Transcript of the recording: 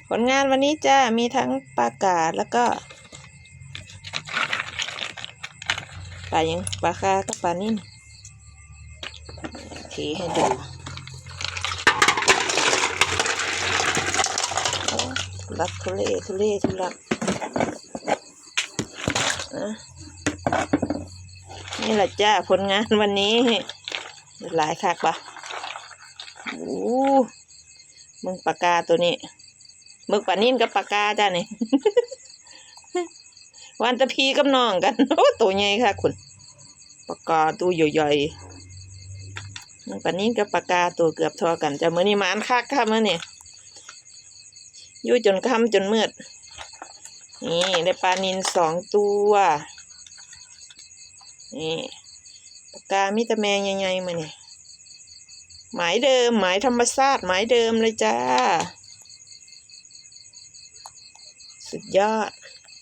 ผลงานวันนี้จ้ามีทั้งปลากาดแล้วก็ปลายังปลาคากับปลานิ่มโอเคให้ดูรักทุเรศทุลักนี่แหละจ้าผลงานวันนี้หลายคักปะโอ้มึงปลากาตัวนี้มึงปลานิ่มกับปลากาจ้านี่วันตะพีกับน้องกันโอ้ตัวใหญ่ค่ะคุณปลากาตัวใหญ่ๆมึงปลานิ่มกับปลากาตัวเกือบเท่ากันจ้ามื้อนี้หมานคักค่ะมื้อนี้อยู่จนค่ำจนมืดนี่ได้ปลานิล2 ตัวนี่ปลากามีแต่แมงใหญ่ๆมาเนี่ยหมายเดิมหมายธรรมชาติหมายเดิมเลยจ้าสุดยอด